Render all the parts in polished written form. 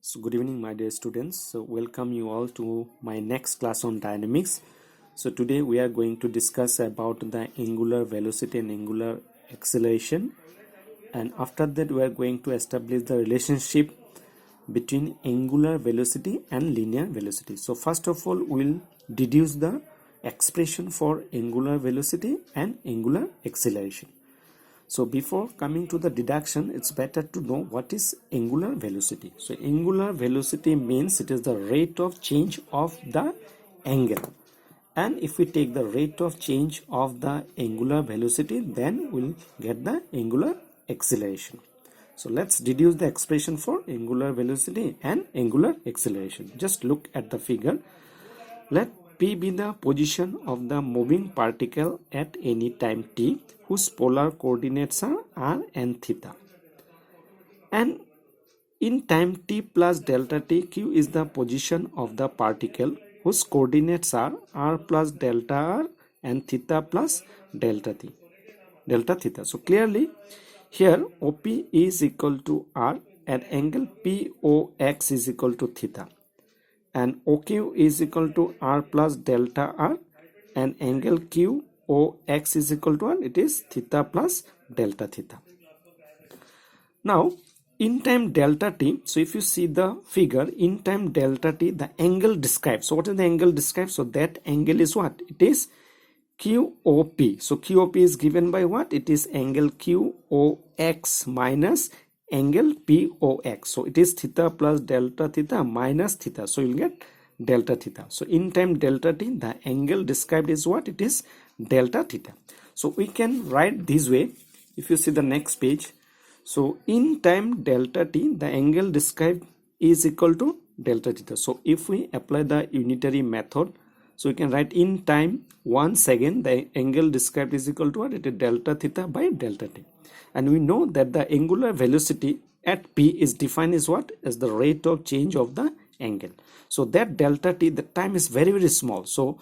So good evening my dear students. So welcome you all to my next class on dynamics. So today we are going to discuss about the angular velocity and angular acceleration, and after that we are going to establish the relationship between angular velocity and linear velocity. So first of all we'll deduce the expression for angular velocity and angular acceleration. So before coming to the deduction, it's better to know what is angular velocity. So angular velocity means it is the rate of change of the angle. And if we take the rate of change of the angular velocity, then we'll get the angular acceleration. So let's deduce the expression for angular velocity and angular acceleration. Just look at the figure. Let P be the position of the moving particle at any time t whose polar coordinates are r and theta. And in time t plus delta t, q is the position of the particle whose coordinates are r plus delta r and theta plus delta theta. So clearly here OP is equal to r and angle POX is equal to theta. And OQ is equal to r plus delta r, and angle QOX is equal to r, it is theta plus delta theta. Now in time delta t, so if you see the figure, in time delta t, the angle described. So what is the angle described? So that angle is what? It is QOP. So QOP is given by what? It is angle QOX minus angle POX. So it is theta plus delta theta minus theta. So you'll get delta theta. So in time delta t, the angle described is what? It is delta theta. So we can write this way. If you see the next page, so in time delta t, the angle described is equal to delta theta. So if we apply the unitary method, so we can write in time 1 second, the angle described is equal to what? It is delta theta by delta t. And we know that the angular velocity at P is defined as what? As the rate of change of the angle. So that delta t, the time is very, very small. So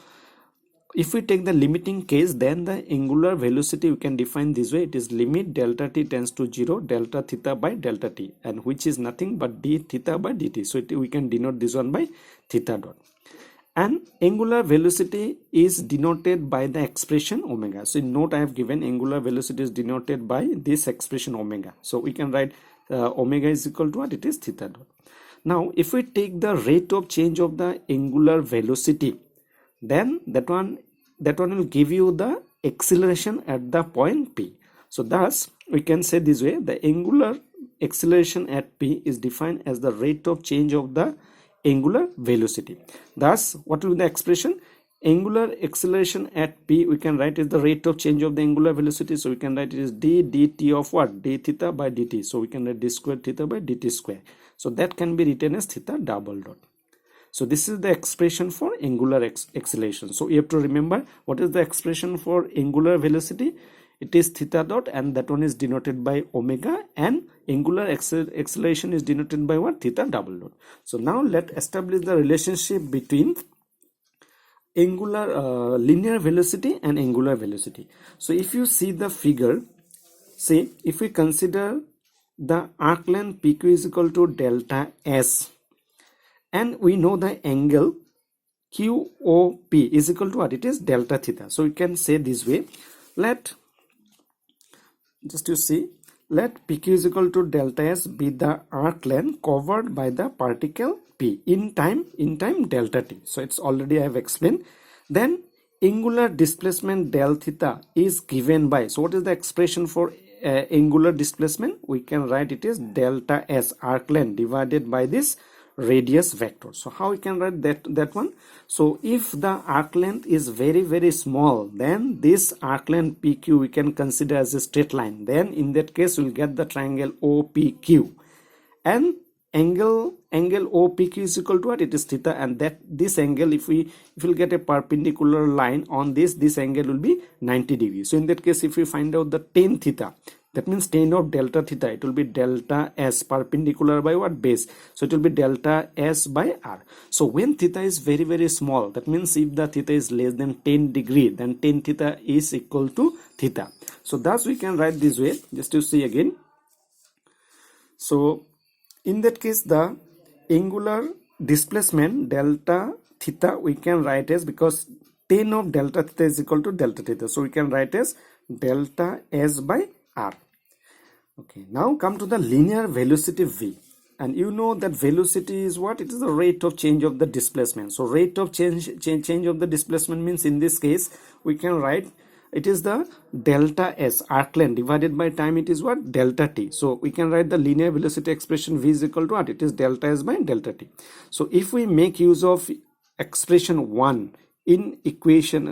if we take the limiting case, then the angular velocity we can define this way. It is limit delta t tends to 0, delta theta by delta t, and which is nothing but d theta by dt. So we can denote this one by theta dot. And angular velocity is denoted by the expression omega. So in note I have given angular velocity is denoted by this expression omega. So we can write omega is equal to what? It is theta dot. Now if we take the rate of change of the angular velocity, then that one will give you the acceleration at the point P. So thus we can say this way: the angular acceleration at P is defined as the rate of change of the angular velocity. Thus what will be the expression? Angular acceleration at P we can write is the rate of change of the angular velocity. So we can write it is d dt of what? D theta by dt. So we can write d square theta by dt square. So that can be written as theta double dot. So this is the expression for angular acceleration. So you have to remember what is the expression for angular velocity. It is theta dot, and that one is denoted by omega, and angular acceleration is denoted by what? Theta double dot. So now let's establish the relationship between angular linear velocity and angular velocity. So if you see the figure, say if we consider the arc length PQ is equal to delta S, and we know the angle QOP is equal to what? It is delta theta. So we can say this way: let PQ is equal to delta S be the arc length covered by the particle P in time delta t. So it's already I have explained. Then angular displacement del theta is given by, so what is the expression for angular displacement? We can write it is delta S arc length divided by this radius vector. So how we can write that one? So if the arc length is very, very small, then this arc length PQ we can consider as a straight line. Then in that case we'll get the triangle OPQ, and angle OPQ is equal to what? It is theta, and that this angle, if we'll get a perpendicular line on this angle will be 90 degrees. So in that case if we find out the tan theta, that means tan of delta theta, it will be delta S perpendicular by what? Base. So it will be delta S by R. So when theta is very, very small, that means if the theta is less than 10 degree, then tan theta is equal to theta. So thus we can write this way, just to see again. So in that case the angular displacement delta theta we can write as, because tan of delta theta is equal to delta theta, so we can write as delta S by R. Okay, now come to the linear velocity V, and you know that velocity is what? It is the rate of change of the displacement. So rate of change of the displacement means, in this case we can write it is the delta S, arc length, divided by time, it is what? Delta t. So we can write the linear velocity expression V is equal to what? It is delta S by delta t. So if we make use of expression 1 in equation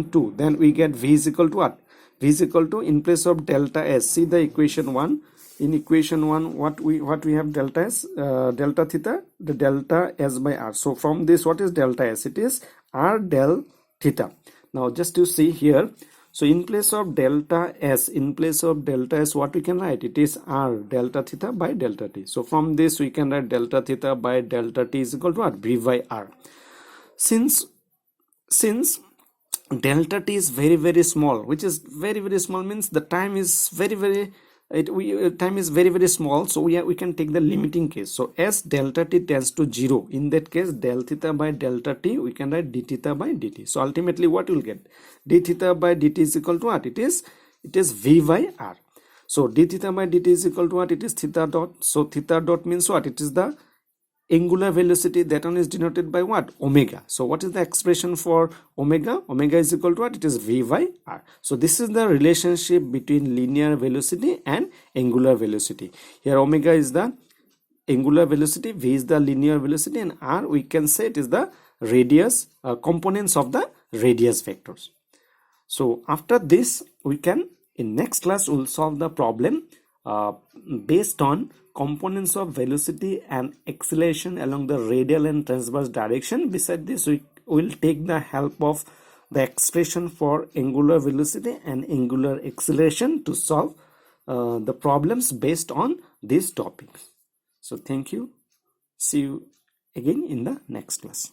2, then we get V is equal to what? V is equal to, in place of delta S, see the equation 1. In equation 1, what we have? Delta S, delta theta, the delta S by R. So from this, what is delta S? It is R del theta. Now just to see here, so in place of delta S, what we can write? It is R delta theta by delta t. So from this we can write delta theta by delta t is equal to what? V by R. Since delta t is very small, which is very small, means the time is time is very small, so we can take the limiting case. So as delta t tends to 0, in that case del theta by delta t we can write d theta by dt. So ultimately what we'll get? D theta by dt is equal to what? It is V by R. So d theta by dt is equal to what? It is theta dot. So theta dot means what? It is the angular velocity. That one is denoted by what? Omega. So what is the expression for omega? Omega is equal to what? It is V by R. So this is the relationship between linear velocity and angular velocity. Here omega is the angular velocity, V is the linear velocity, and R we can say it is the radius, components of the radius vectors. So after this, we can, in next class we'll solve the problem based on components of velocity and acceleration along the radial and transverse direction. Beside this, we will take the help of the expression for angular velocity and angular acceleration to solve the problems based on these topics. So thank you. See you again in the next class.